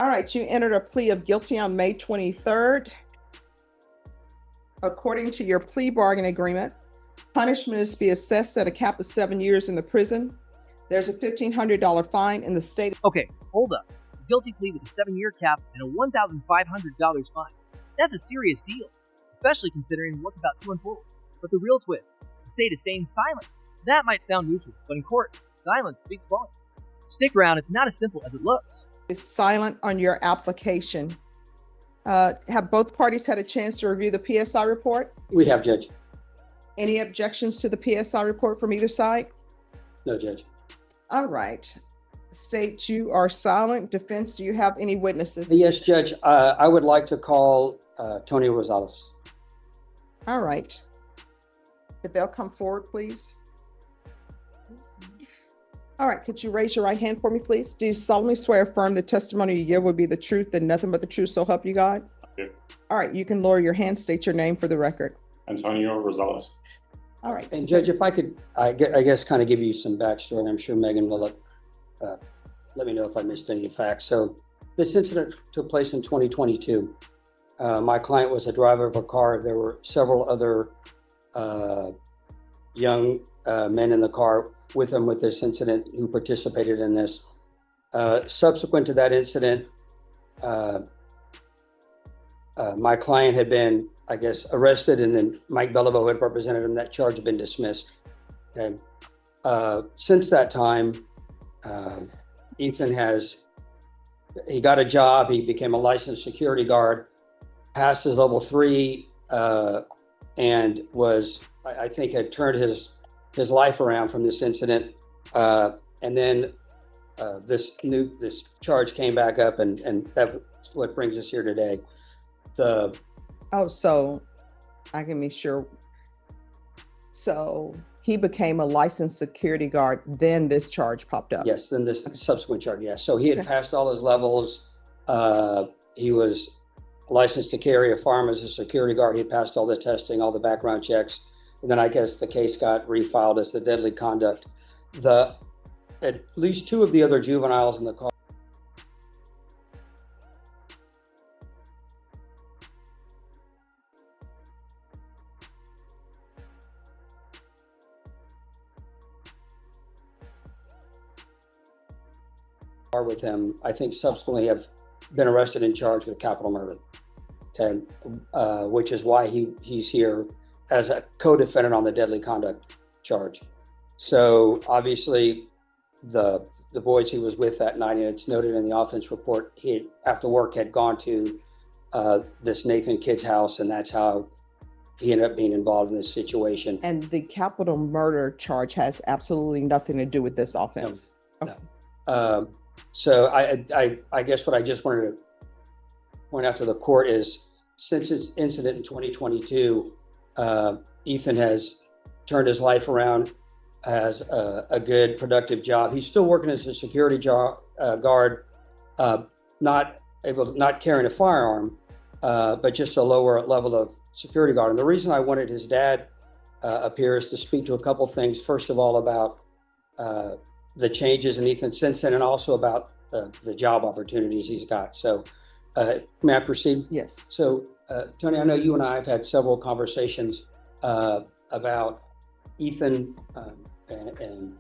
All right, you entered a plea of guilty on May 23rd. According to your plea bargain agreement, punishment is to be assessed at a cap of 7 years in the prison. There's a $1,500 fine in the state. Okay, hold up. A guilty plea with a 7-year cap and a $1,500 fine. That's a serious deal, especially considering what's about to unfold. But the real twist, the state is staying silent. That might sound neutral, but in court, silence speaks volumes. Stick around, it's not as simple as it looks. Is silent on your application. Have both parties had a chance to review the PSI report? We have, Judge. Any objections to the PSI report from either side? No, Judge. All right. State, you are silent. Defense, do you have any witnesses? Yes, Judge. I would like to call Tony Rosales. All right. If they'll come forward, please. All right, could you raise your right hand for me, please? Do you solemnly swear or affirm the testimony you give will be the truth and nothing but the truth, so help you God? Yeah. All right, you can lower your hand, state your name for the record. Antonio Rosales. All right. And Judge, if I could, I guess, kind of give you some backstory, and I'm sure Megan will let me know if I missed any facts. So this incident took place in 2022. My client was a driver of a car. There were several other young men in the car with him with this incident who participated in this. Subsequent to that incident, my client had been, I guess, arrested, and then Mike Beliveau had represented him. That charge had been dismissed. Okay. Since that time, Ethan he got a job. He became a licensed security guard, passed his level 3, and was, I think, had turned his life around from this incident. And then this charge came back up, and that's what brings us here today. So I can be sure. So he became a licensed security guard, then this charge popped up. Yes, then this subsequent charge, yes. So he had passed all his levels. He was licensed to carry a firearm as a security guard. He passed all the testing, all the background checks. And then I guess the case got refiled as the deadly conduct. At least 2 of the other juveniles in the car with him, I think subsequently have been arrested and charged with capital murder. Okay, which is why he's here as a co-defendant on the deadly conduct charge. So obviously the boys he was with that night, and it's noted in the offense report, he after work had gone to this Nathan kid's house, and that's how he ended up being involved in this situation. And the capital murder charge has absolutely nothing to do with this offense. No. So I guess what I just wanted to point out to the court is, since his incident in 2022, Ethan has turned his life around, has a good, productive job. He's still working as a security guard, not carrying a firearm, but just a lower level of security guard. And the reason I wanted his dad up here is to speak to a couple things. First of all, about the changes in Ethan since then, and also about the job opportunities he's got. So may I proceed? Yes. So Tony, I know you and I have had several conversations about Ethan and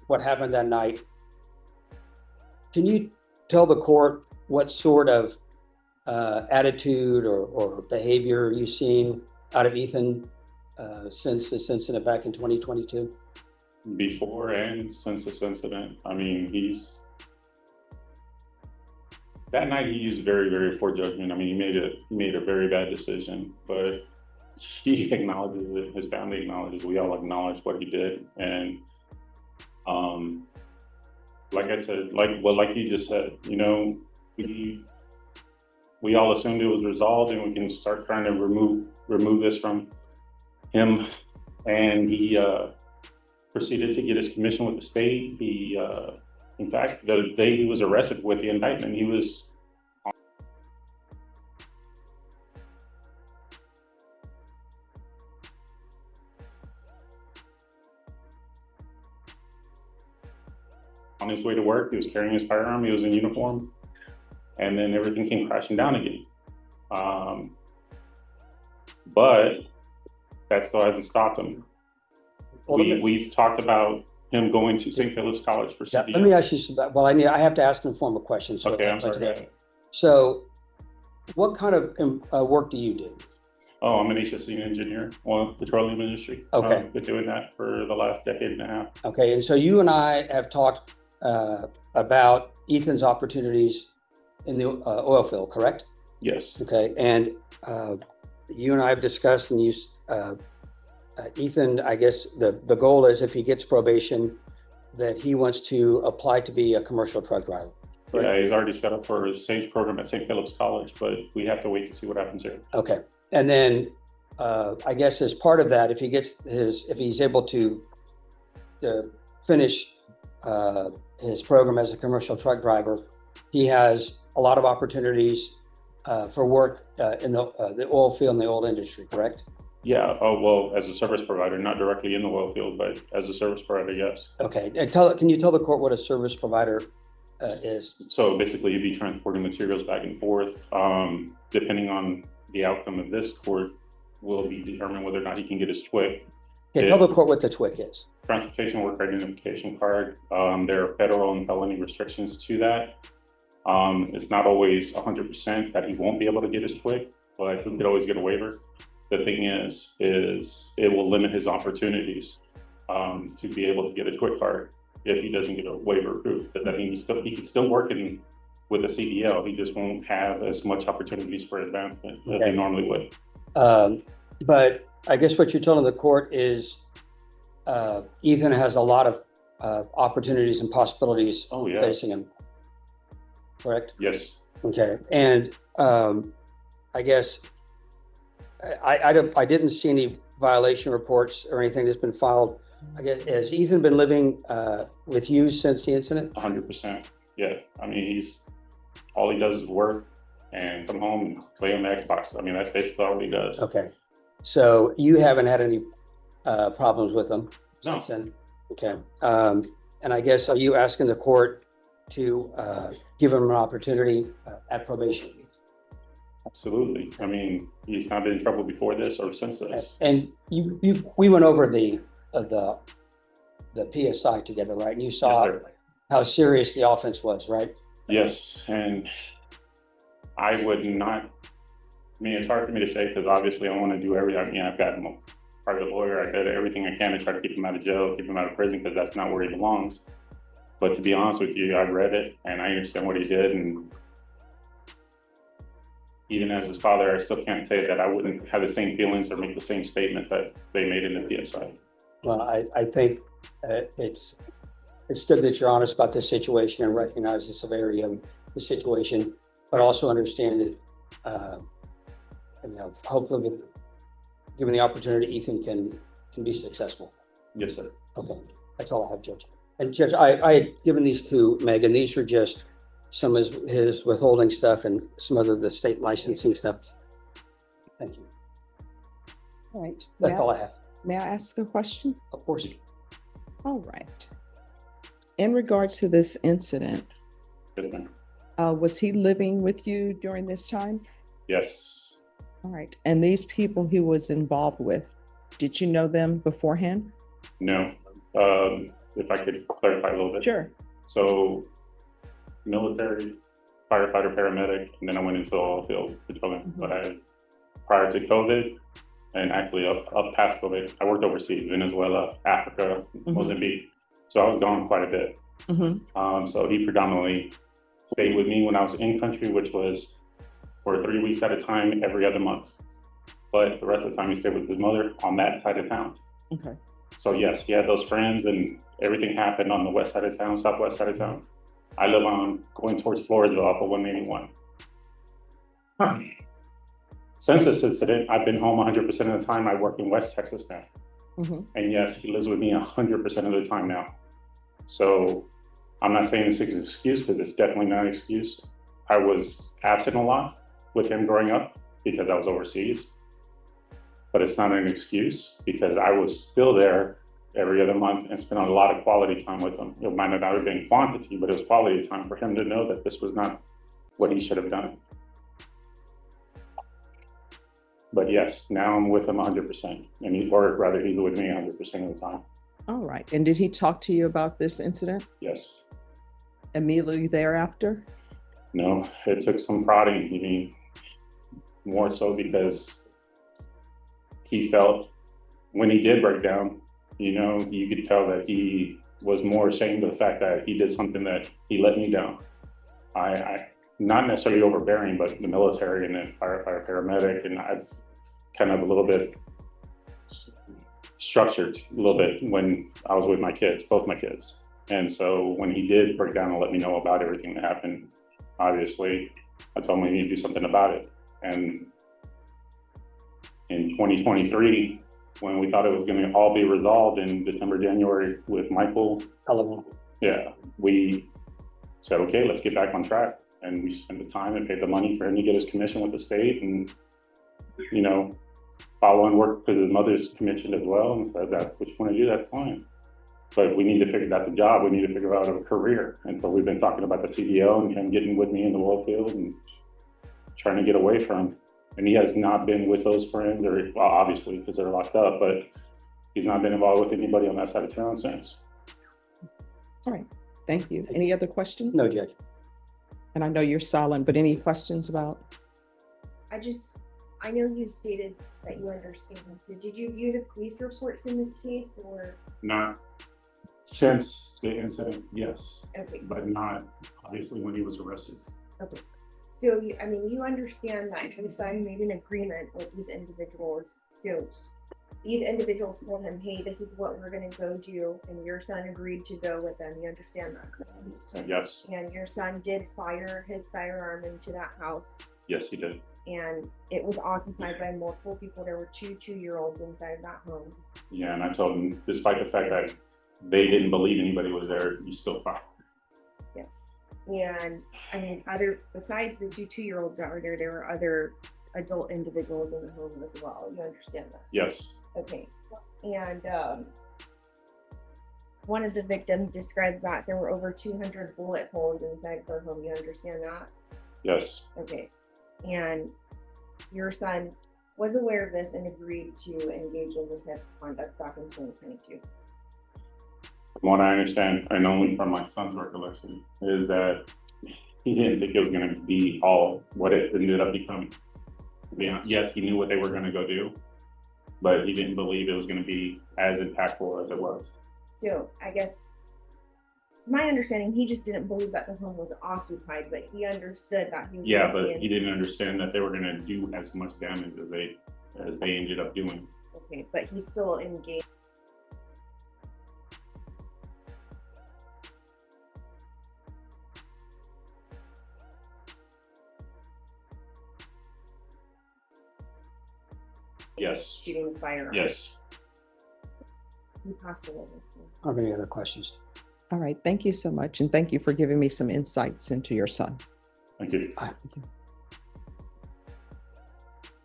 what happened that night. Can you tell the court what sort of attitude or behavior you've seen out of Ethan since this incident back in 2022? Before and since this incident, I mean, that night he used very, very poor judgment. I mean, he made a very bad decision, but he acknowledges it. His family acknowledges. We all acknowledge what he did, and like I said, like you just said, you know, we all assumed it was resolved, and we can start trying to remove this from him, and he proceeded to get his commission with the state. He, in fact, the day he was arrested with the indictment, he was on his way to work. He was carrying his firearm. He was in uniform. and then everything came crashing down again. But that still hasn't stopped him. We've talked about him going to St. Philip's College for CDL. Let me ask you some, well, I have to ask informal questions. Okay, I'm sorry. So what kind of work do you do? Oh, I'm an HSE engineer on the petroleum industry. Okay. I've been doing that for the last decade and a half. Okay, and so you and I have talked about Ethan's opportunities in the oil field, correct? Yes. Okay, and you and I have discussed, and you, Ethan, I guess the goal is if he gets probation, that he wants to apply to be a commercial truck driver. Right? Yeah, he's already set up for a SAGE program at St. Philip's College, but we have to wait to see what happens here. Okay, and then I guess as part of that, if he's able to finish his program as a commercial truck driver, he has a lot of opportunities for work in the oil field and the oil industry, correct? Yeah, oh, well, as a service provider, not directly in the oil field, but as a service provider, yes. Okay, and can you tell the court what a service provider is? So basically, you'd be transporting materials back and forth. Depending on the outcome of this court, will be determined whether or not he can get his TWIC. Okay, tell the court what the TWIC is. Transportation Worker Identification Card. There are federal and felony restrictions to that. It's not always 100% that he won't be able to get his TWIC, but he could always get a waiver. The thing is it will limit his opportunities to be able to get a TWIC card if he doesn't get a waiver approved. That means he can still work with a CDL. He just won't have as much opportunities for advancement as he normally would. But I guess what you're telling the court is Ethan has a lot of opportunities and possibilities facing him. Correct? Yes. Okay. And I guess I didn't see any violation reports or anything that's been filed. I guess, has Ethan been living with you since the incident? 100%. Yeah. I mean, all he does is work and come home and play on the Xbox. I mean, that's basically all he does. Okay. So you haven't had any problems with him since then? Okay. And I guess, are you asking the court to give him an opportunity at probation? Absolutely. I mean, he's not been in trouble before this or since this. And we went over the PSI together, right? And you saw how serious the offense was, right? Yes, and I would not. I mean, it's hard for me to say because obviously I want to do everything. I mean, I've got a private lawyer. I did everything I can to try to keep him out of jail, keep him out of prison, because that's not where he belongs. But to be honest with you, I read it and I understand what he did, and even as his father, I still can't say that I wouldn't have the same feelings or make the same statement that they made in the PSI. Well, I think it's good that you're honest about this situation and recognize the severity of the situation, but also understand that, hopefully, given the opportunity, Ethan can be successful. Yes, sir. Okay, that's all I have, Judge. And Judge, I had given these to Megan. These are just some of his withholding stuff and some of the state licensing stuff. Thank you. All right. That's all I have. May I ask a question? Of course. All right. In regards to this incident, Good man. Was he living with you during this time? Yes. All right. And these people he was involved with, did you know them beforehand? No. If I could clarify a little bit. Sure. So, military, firefighter, paramedic, and then I went into oil field patrolling. Mm-hmm. But prior to COVID, and actually up past COVID, I worked overseas, Venezuela, Africa, mm-hmm. Mozambique. So I was gone quite a bit. Mm-hmm. So he predominantly stayed with me when I was in country, which was for 3 weeks at a time, every other month. But the rest of the time he stayed with his mother on that side of town. Okay. So yes, he had those friends and everything happened on the west side of town, southwest side of town. I live on going towards Florida off of 181. Huh. Since this incident, I've been home 100% of the time. I work in West Texas now. Mm-hmm. And yes, he lives with me 100% of the time now. So I'm not saying this is an excuse because it's definitely not an excuse. I was absent a lot with him growing up because I was overseas. But it's not an excuse because I was still there every other month and spent a lot of quality time with him. It might not have been quantity, but it was quality time for him to know that this was not what he should have done. But yes, now I'm with him 100%, or rather, he's with me 100% of the time. All right. And did he talk to you about this incident Yes. immediately thereafter? No, it took some prodding. I mean, more so because he felt when he did break down, you could tell that he was more ashamed of the fact that he did something that he let me down. I not necessarily overbearing, but the military and the firefighter, paramedic, and I've kind of a little bit structured a little bit when I was with my kids, both my kids. And so when he did break down and let me know about everything that happened, obviously, I told him we need to do something about it. And in 2023, when we thought it was going to all be resolved in December, January with Michael, we said, okay, let's get back on track. And we spent the time and paid the money for him to get his commission with the state and, follow and work because his mother's commissioned as well. And said that what you want to do, that's fine. But we need to figure out the job. We need to figure out a career. And so we've been talking about the CDO and him getting with me in the oil field and trying to get away from. And he has not been with those friends, or well, obviously because they're locked up, but he's not been involved with anybody on that side of town since. All right. Thank you. Any other questions? No, Judge. And I know you're silent, but any questions about? I know you stated that you understand. So did you view the police reports in this case or? Not since the incident, yes. Okay. But not obviously when he was arrested. Okay. So, you understand that your son made an agreement with these individuals. So these individuals told him, hey, this is what we're going to go do. And your son agreed to go with them. You understand that? Yes. And your son did fire his firearm into that house. Yes, he did. And it was occupied by multiple people. There were two 2-year-olds inside that home. Yeah, and I told him, despite the fact that they didn't believe anybody was there, you still fired. Yes. And besides the two 2-year-olds that were there were other adult individuals in the home as well. You understand that? Yes. Okay. And one of the victims describes that there were over 200 bullet holes inside her home. You understand that? Yes. Okay. And your son was aware of this and agreed to engage in this type of conduct back in 2022. From what I understand, and only from my son's recollection, is that he didn't think it was going to be all what it ended up becoming. Yes, he knew what they were going to go do, but he didn't believe it was going to be as impactful as it was. So I guess it's my understanding he just didn't believe that the home was occupied, but he understood that he was. Yeah, but he didn't understand that they were going to do as much damage as they ended up doing. Okay, but he still engaged. Yes. Shooting the firearm. Yes. He passed away. Are there any other questions? All right. Thank you so much. And thank you for giving me some insights into your son. Thank you. Thank you.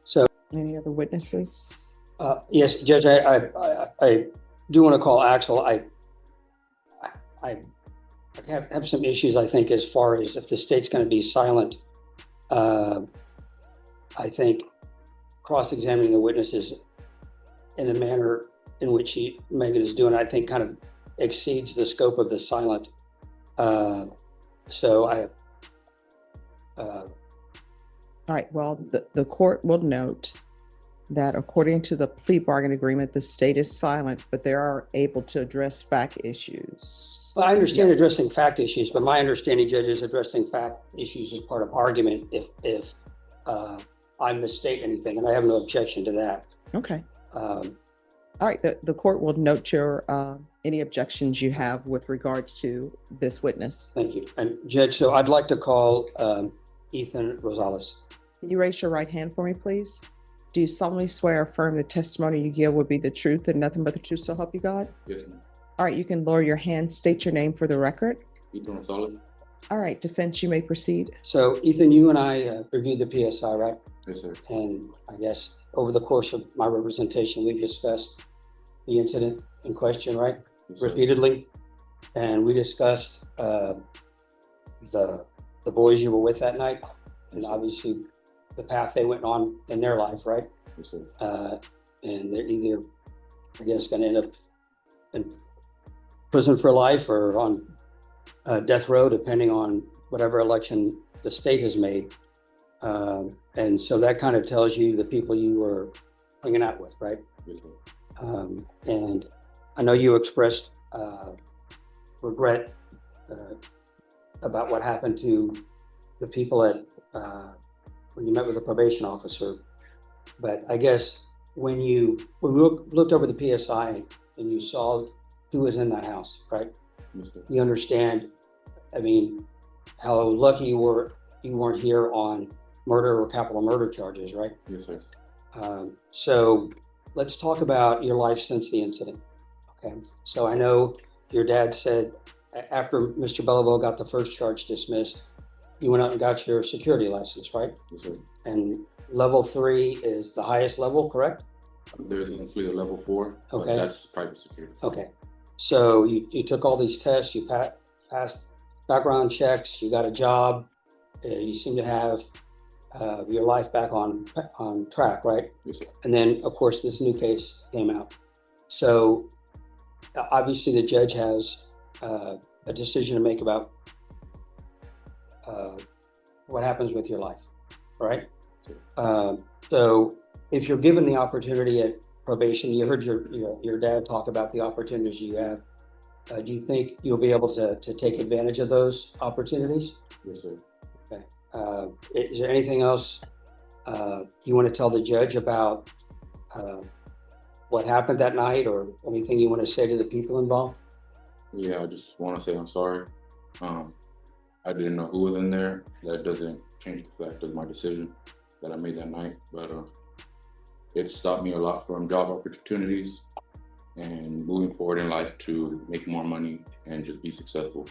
So, Any other witnesses? yes, Judge, I do want to call Axel. I have some issues, I think, as far as if the state's going to be silent. I think cross-examining the witnesses in the manner in which Megan is doing, I think kind of exceeds the scope of the silent. All right. Well, the court will note that according to the plea bargain agreement, the state is silent, but they are able to address fact issues. Well, I understand addressing fact issues, but my understanding, Judge, is addressing fact issues as part of argument if I misstate anything, and I have no objection to that. Okay. All right. The court will note your any objections you have with regards to this witness. Thank you. And Judge, so I'd like to call Ethan Rosales. Can you raise your right hand for me, please? Do you solemnly swear or affirm the testimony you give will be the truth and nothing but the truth, so help you God? Yes, ma'am. All right, you can lower your hand, state your name for the record. Ethan Rosales? All right, defense, you may proceed. So Ethan, you and I reviewed the PSI, right? Yes, sir. And I guess over the course of my representation, we discussed the incident in question, right? Yes, sir. Repeatedly. And we discussed the the boys you were with that night, and obviously the path they went on in their life, right? Yes, sir. And they're either, I guess, going to end up in prison for life or on death row, depending on whatever election the state has made. And so that kind of tells you the people you were hanging out with, right? Yes, sir. And I know you expressed regret about what happened to the people at when you met with the probation officer. But I guess when we looked over the PSI and you saw who was in that house, right? Yes, sir. You understand, I mean, how lucky you weren't here on murder or capital murder charges, right? Yes, sir. So let's talk about your life since the incident. Okay. So I know your dad said after Mr. Belleville got the first charge dismissed, you went out and got your security license, right? Yes, sir. And level 3 is the highest level, correct? There's actually a level 4. But Okay. that's private security. Okay. So you took all these tests, you passed background checks, you got a job, you seem to have your life back on track, right? Yes, sir. And then, of course, this new case came out. So obviously the judge has a decision to make about what happens with your life, right? So if you're given the opportunity at probation, you heard your dad talk about the opportunities you have. Do you think you'll be able to take advantage of those opportunities? Yes, sir. Okay. Is there anything else you want to tell the judge about what happened that night, or anything you want to say to the people involved? Yeah, I just want to say I'm sorry. I didn't know who was in there. That doesn't change the fact of my decision that I made that night. But it stopped me a lot from job opportunities and moving forward in life to make more money and just be successful.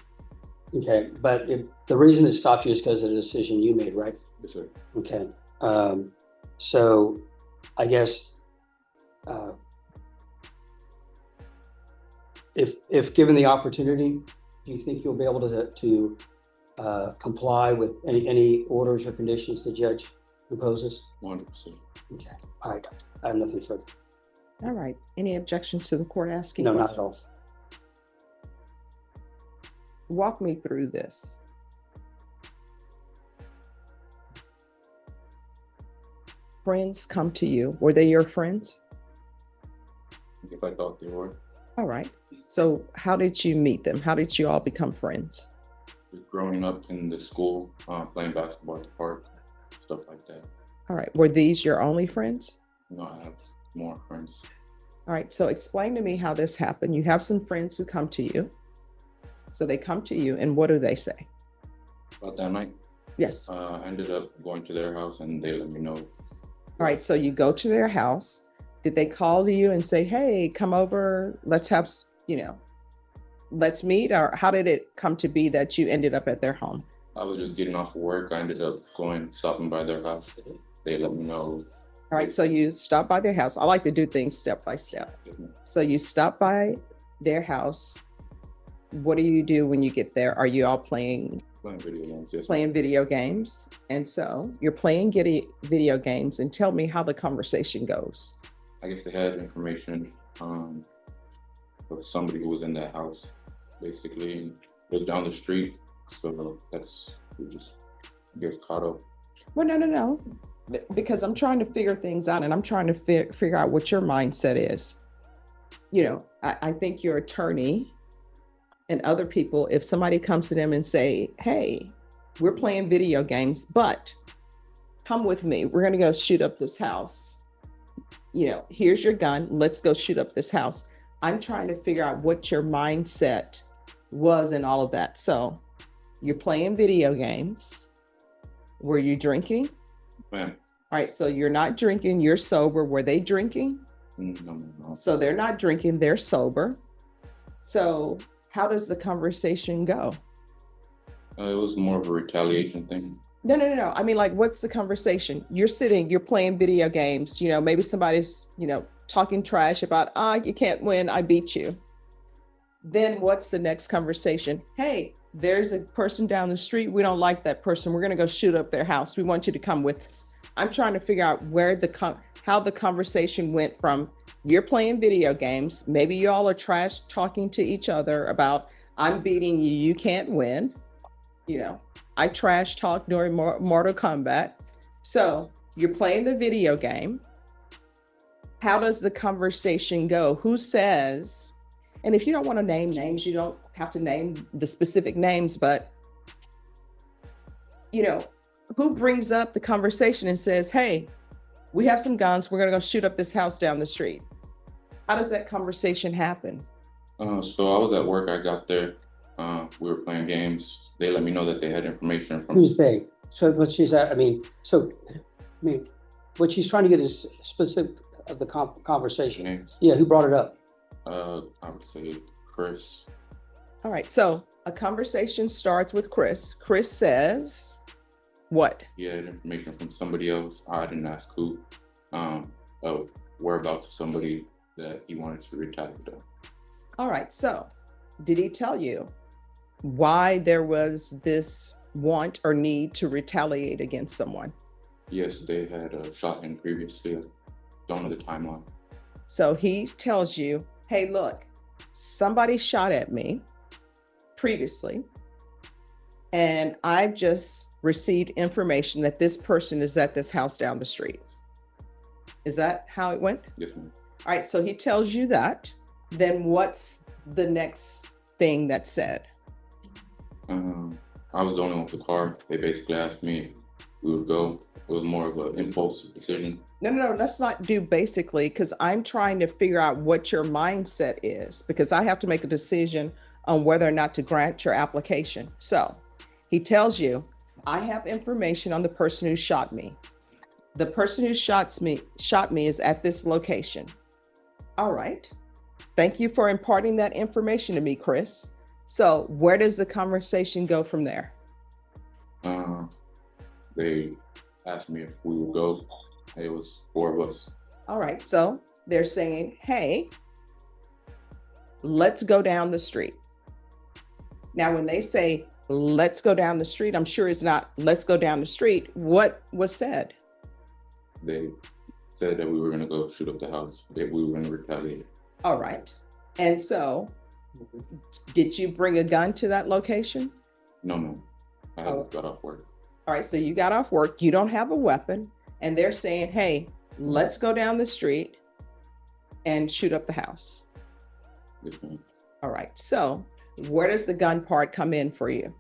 Okay, but the reason it stopped you is because of the decision you made, right? Yes, sir. Okay. So I guess if given the opportunity, do you think you'll be able to comply with any orders or conditions the judge proposes? 100%. Okay. All right. I have nothing further. All right. Any objections to the court asking? No, not at all. questions? Walk me through this. Friends come to you. Were they your friends? If I thought they were, All right. So how did you meet them? How did you all become friends? just growing up in the school, playing basketball at the park, stuff like that. All right. Were these your only friends? You know, I have more friends. All right. So explain to me how this happened. You have some friends who come to you. So they come to you, and what do they say? About that night, Yes. I ended up going to their house and they let me know. All right. So you go to their house. Did they call to you and say, hey, come over, let's have, let's meet? Or how did it come to be that you ended up at their home? I was just getting off of work. I ended up stopping by their house. They let me know. All right. So you stop by their house. I like to do things step by step. So you stop by their house. What do you do when you get there? Are you all playing Video games. Yes. video games? And so you're playing video games, and tell me how the conversation goes. I guess they had information of somebody who was in that house, basically, and it was down the street. So we just get caught up. Well, no. Because I'm trying to figure things out, and I'm trying to figure out what your mindset is. I think your attorney and other people, if somebody comes to them and say, hey, we're playing video games, but come with me. We're going to go shoot up this house. Here's your gun. Let's go shoot up this house. I'm trying to figure out what your mindset was in all of that. So you're playing video games. Were you drinking? Man. All right. So you're not drinking. You're sober. Were they drinking? No. So they're not drinking. They're sober. So how does the conversation go? It was more of a retaliation thing. No. I mean, what's the conversation? You're sitting, you're playing video games. Maybe somebody's, talking trash about, you can't win. I beat you. then what's the next conversation? Hey, there's a person down the street. We don't like that person. We're going to go shoot up their house. We want you to come with us. I'm trying to figure out how the conversation went from you're playing video games. Maybe you all are trash talking to each other about I'm beating you. You can't win. You know, I trash talk during Mortal Kombat. So you're playing the video game. How does the conversation go? Who says, and if you don't want to name names, you don't have to name the specific names, but you know, who brings up the conversation and says, hey, we have some guns. We're going to go shoot up this house down the street. How does that conversation happen? So I was at work. I got there. We were playing games. They let me know that they had information from. Who's they? So what she's at, what she's trying to get is specific of the conversation. Names. Yeah, who brought it up? I would say Chris. All right. So a conversation starts with Chris. Chris says, what? He had information from somebody else. I didn't ask who. Of whereabouts of somebody that he wanted to retaliate on. All right. So did he tell you why there was this want or need to retaliate against someone? Yes, they had shot him previously. Don't know the timeline. So he tells you, hey, look, somebody shot at me previously, and I've just received information that this person is at this house down the street. Is that how it went? Yes, ma'am. All right, so he tells you that. Then what's the next thing that's said? I was the only one with the car. They basically asked me if we would go. It was more of an impulse decision. No, let's not do basically, because I'm trying to figure out what your mindset is, because I have to make a decision on whether or not to grant your application. So he tells you, I have information on the person who shot me. The person who shot me is at this location. All right. Thank you for imparting that information to me, Chris. So where does the conversation go from there? They asked me if we would go. It was 4 of us. All right. So they're saying, hey, let's go down the street. Now, when they say, let's go down the street, I'm sure it's not, let's go down the street. What was said? They said that we were going to go shoot up the house, that we were going to retaliate. All right. And so did you bring a gun to that location? No, ma'am. I got off work. All right. So you got off work. You don't have a weapon. And they're saying, hey, let's go down the street and shoot up the house. Yes, ma'am. All right. So where does the gun part come in for you?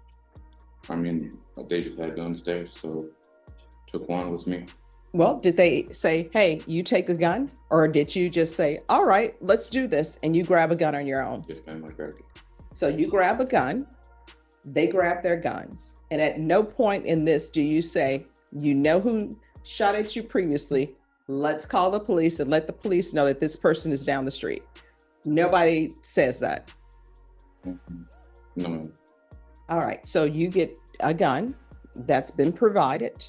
I mean, they just had guns there, so took one with me. Well, did they say, hey, you take a gun? Or did you just say, all right, let's do this, and you grab a gun on your own? Yes, ma'am, I grabbed it. So you grab a gun, they grab their guns. And at no point in this do you say, you know who shot at you previously, let's call the police and let the police know that this person is down the street. Nobody says that. Mm-hmm. No, ma'am. All right, so you get a gun that's been provided,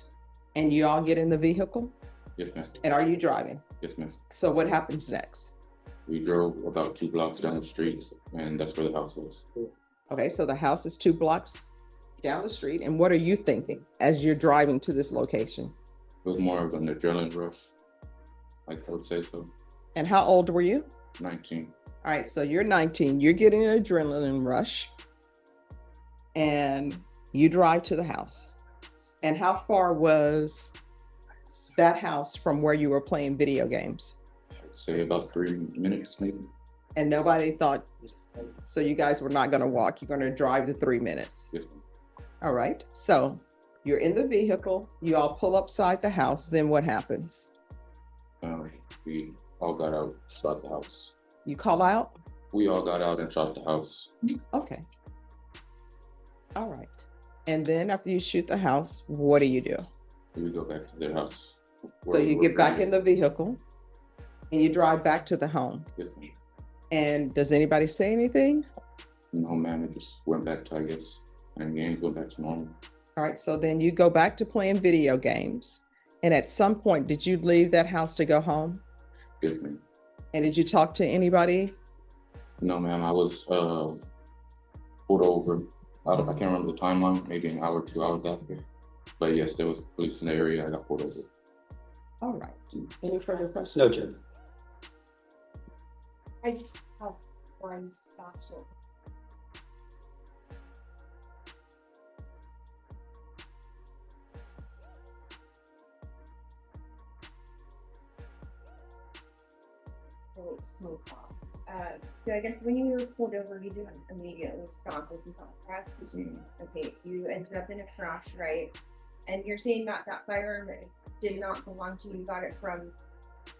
and you all get in the vehicle? Yes, ma'am. And are you driving? Yes, ma'am. So what happens next? We drove about 2 blocks down the street, and that's where the house was. Okay, so the house is 2 blocks down the street. And what are you thinking as you're driving to this location? It was more of an adrenaline rush, like I would say so. And how old were you? 19. All right, so you're 19, you're getting an adrenaline rush, and you drive to the house. And how far was that house from where you were playing video games? I'd say about 3 minutes, maybe. And nobody thought, so you guys were not going to walk, you're going to drive the 3 minutes. Yes. All right, so you're in the vehicle, you all pull upside the house, then what happens? We all got out, shot the house. You call out? We all got out and shot the house. Okay. All right. And then after you shoot the house, what do? We go back to their house. So you get back in the vehicle and you drive back to the home. Yes, ma'am. And does anybody say anything? No, ma'am. It just went back to, I guess, and games went back to normal. All right. So then you go back to playing video games. And at some point, did you leave that house to go home? Yes, ma'am. And did you talk to anybody No, ma'am, I was pulled over. I can't remember the timeline, maybe an hour, 2 hours after. But yes, there was police in the area. I got pulled over. All right. Any further questions? No, Judge. I just have one question. So it's smoke bombs. So I guess when you were pulled over, you didn't immediately stop, isn't that correct? Okay, you ended up in a crash, right? And you're saying that that firearm did not belong to you, you got it from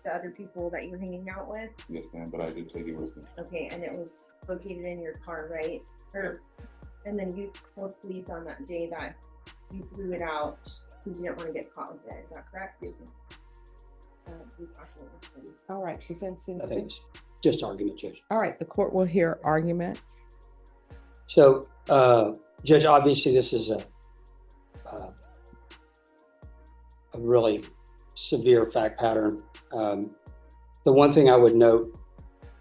the other people that you were hanging out with? Yes, ma'am, but I did take it with me. Okay, and it was located in your car, right? And then you told police on that day that you threw it out because you didn't want to get caught with it, is that correct? Yes, ma'am. All right, defense. I think it's just argument, Judge. All right, the court will hear argument. So, Judge, obviously this is a really severe fact pattern. The one thing I would note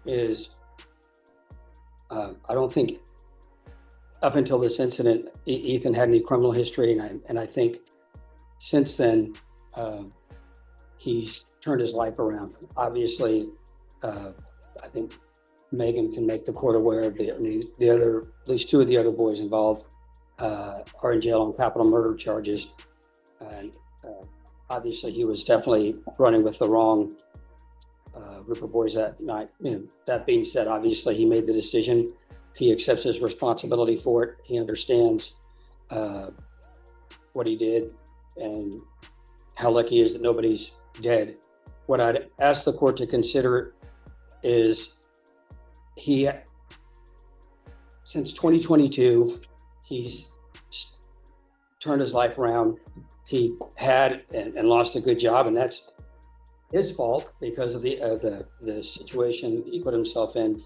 is I don't think up until this incident, Ethan had any criminal history, and I think since then he's turned his life around. Obviously, I think Megan can make the court aware of the other, at least two of the other boys involved are in jail on capital murder charges. And obviously he was definitely running with the wrong group of boys that night. You know, that being said, obviously he made the decision. He accepts his responsibility for it. He understands what he did and how lucky he is that nobody's dead. What I'd ask the court to consider is since 2022, he's turned his life around. He had and lost a good job, and that's his fault because of the situation he put himself in.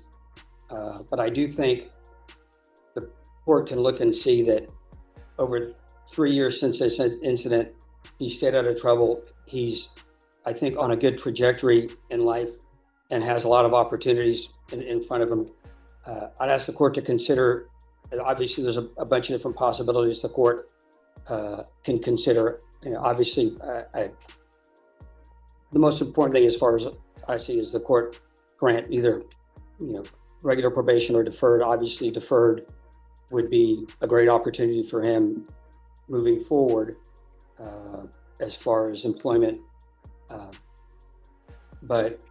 But I do think the court can look and see that over 3 years since this incident, he stayed out of trouble. He's, I think, on a good trajectory in life and has a lot of opportunities in front of him. I'd ask the court to consider, obviously there's a bunch of different possibilities the court can consider. You know, obviously, the most important thing as far as I see is the court grant either, you know, regular probation or deferred. Obviously deferred would be a great opportunity for him moving forward as far as employment. But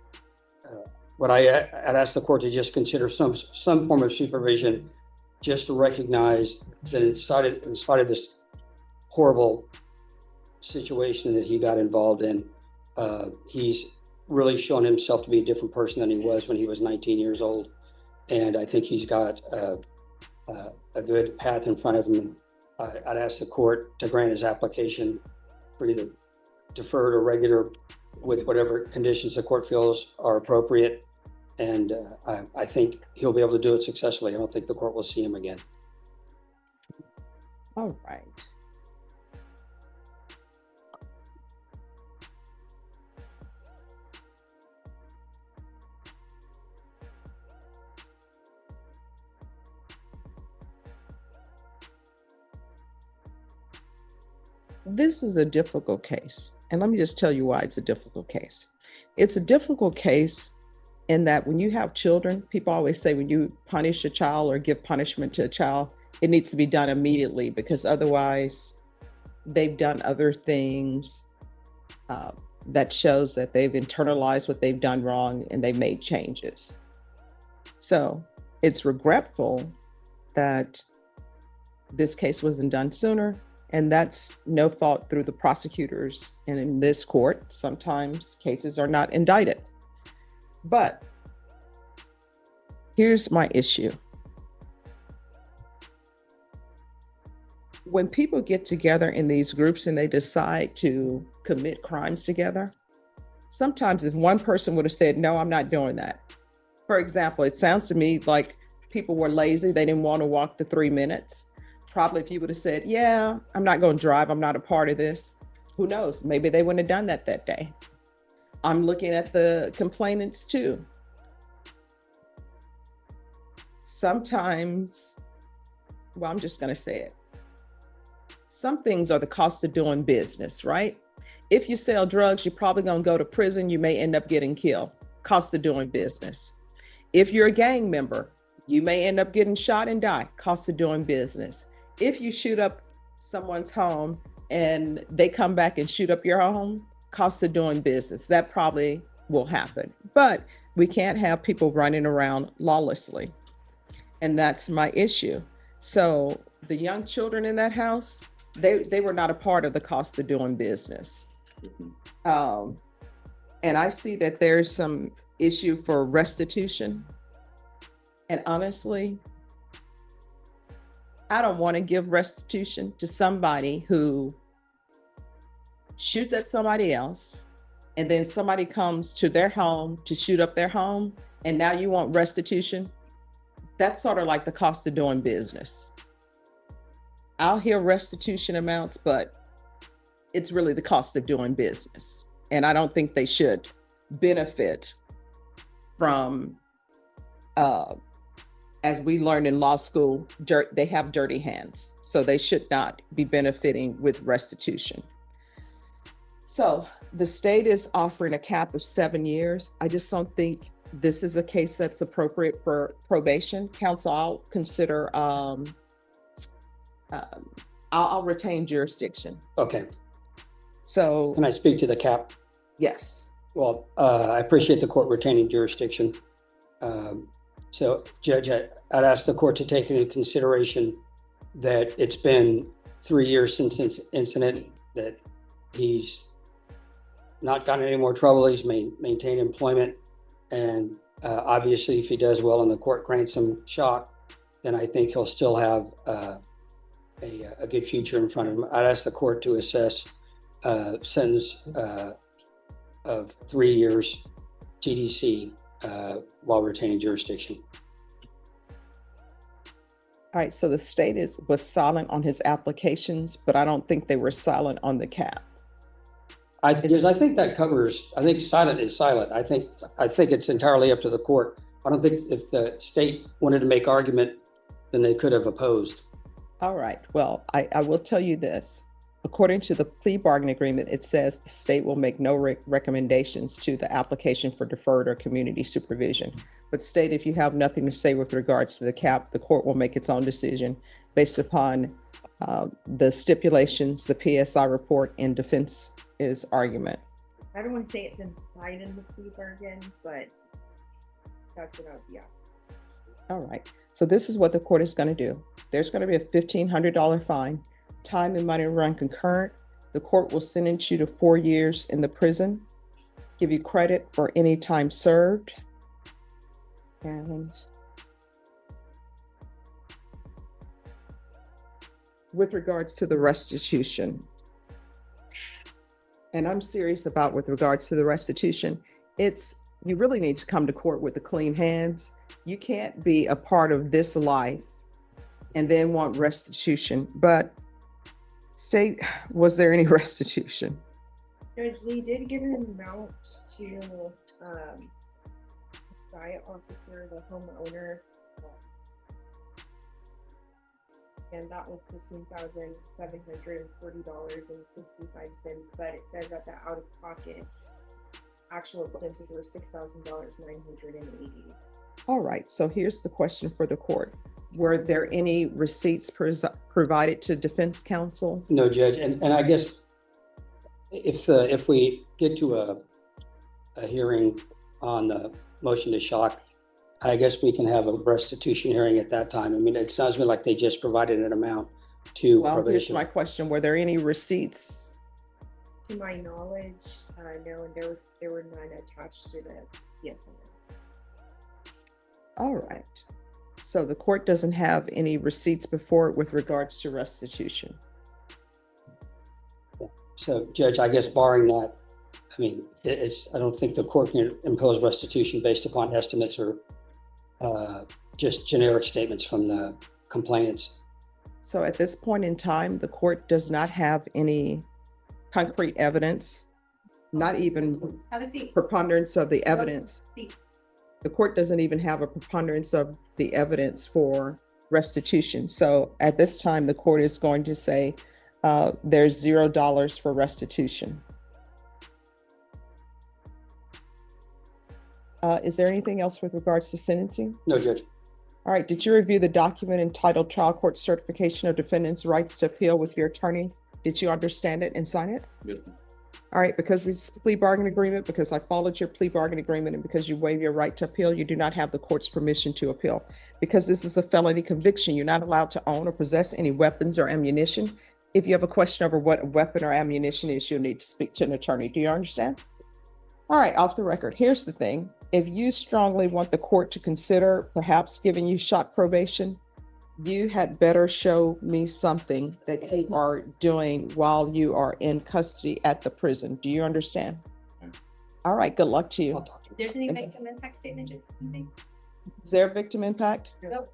what I'd ask the court to just consider some form of supervision, just to recognize that in spite of this horrible situation that he got involved in, he's really shown himself to be a different person than he was when he was 19 years old. And I think he's got a good path in front of him. I'd ask the court to grant his application for either deferred or regular with whatever conditions the court feels are appropriate. And I think he'll be able to do it successfully. I don't think the court will see him again. All right. This is a difficult case. And let me just tell you why it's a difficult case. It's a difficult case in that when you have children, people always say when you punish a child or give punishment to a child, it needs to be done immediately because otherwise they've done other things that shows that they've internalized what they've done wrong and they've made changes. So it's regretful that this case wasn't done sooner. And that's no fault through the prosecutors. And in this court, sometimes cases are not indicted. But here's my issue. When people get together in these groups and they decide to commit crimes together, sometimes if one person would have said, no, I'm not doing that. For example, it sounds to me like people were lazy. They didn't want to walk the 3 minutes. Probably if you would have said, yeah, I'm not going to drive, I'm not a part of this. Who knows? Maybe they wouldn't have done that day. I'm looking at the complainants too. sometimes, well, I'm just going to say it. Some things are the cost of doing business, right? If you sell drugs, you're probably going to go to prison. You may end up getting killed. Cost of doing business. If you're a gang member, you may end up getting shot and die. Cost of doing business. If you shoot up someone's home and they come back and shoot up your home, cost of doing business. That probably will happen. But we can't have people running around lawlessly. And that's my issue. So the young children in that house, they were not a part of the cost of doing business. And I see that there's some issue for restitution. And honestly, I don't want to give restitution to somebody who shoots at somebody else, and then somebody comes to their home to shoot up their home, and now you want restitution. That's sort of like the cost of doing business. I'll hear restitution amounts, but it's really the cost of doing business. And I don't think they should benefit from, as we learned in law school, they have dirty hands. So they should not be benefiting with restitution. So the state is offering a cap of 7 years. I just don't think this is a case that's appropriate for probation. Counsel, I'll consider, I'll retain jurisdiction. Okay. So Can I speak to the cap? yes. Well, I appreciate the court retaining jurisdiction. So Judge, I'd ask the court to take into consideration that it's been 3 years since this incident, that he's not gotten any more trouble. He's maintained employment. And obviously, if he does well and the court grants him shock, then I think he'll still have a good future in front of him. I'd ask the court to assess sentence of 3 years TDC while retaining jurisdiction. All right. So the state was silent on his applications, but I don't think they were silent on the cap. I think that covers. I think silent is silent. I think it's entirely up to the court. I don't think if the state wanted to make argument, then they could have opposed. All right. Well, I will tell you this. According to the plea bargain agreement, it says the state will make no recommendations to the application for deferred or community supervision. But state, if you have nothing to say with regards to the cap, the court will make its own decision based upon the stipulations, the PSI report, and defense's argument. I don't want to say it's implied in the plea bargain, but that's what I would be asking. All right. So this is what the court is going to do. There's going to be a $1,500 fine. Time and money run concurrent. The court will sentence you to 4 years in the prison, give you credit for any time served. And with regards to the restitution, and I'm serious about with regards to the restitution, you really need to come to court with the clean hands. You can't be a part of this life and then want restitution. But state, was there any restitution? Judge Lee did give an amount to diet officer, the homeowner, and that was $15,740.65. But it says that the out-of-pocket actual expenses were $6,980. All right. So here's the question for the court: were there any receipts provided to defense counsel? No, Judge, and I guess if we get to a hearing on the motion to shock, I guess we can have a restitution hearing at that time. I mean, it sounds to me like they just provided an amount to probation. Here's my question: were there any receipts? To my knowledge, no, and there were none attached to the PSI. All right. So the court doesn't have any receipts before it with regards to restitution. So, Judge, I guess barring that, I mean, I don't think the court can impose restitution based upon estimates or just generic statements from the complainants. So at this point in time, the court does not have any concrete evidence, not even Have a seat. preponderance of the evidence. The court doesn't even have a preponderance of the evidence for restitution. So at this time, the court is going to say there's $0 for restitution. Is there anything else with regards to sentencing? No, Judge. All right, did you review the document entitled Trial Court Certification of Defendant's Rights to Appeal with your attorney? Did you understand it and sign it? Yes. All right, because this is a plea bargain agreement, because I followed your plea bargain agreement, and because you waive your right to appeal, you do not have the court's permission to appeal. Because this is a felony conviction, you're not allowed to own or possess any weapons or ammunition. If you have a question over what a weapon or ammunition is, you'll need to speak to an attorney. Do you understand? All right, off the record, here's the thing. If you strongly want the court to consider perhaps giving you shock probation, you had better show me something that you are doing while you are in custody at the prison. Do you understand? All right, good luck to you. There's any victim impact statement, you think? Is there a victim impact? Nope.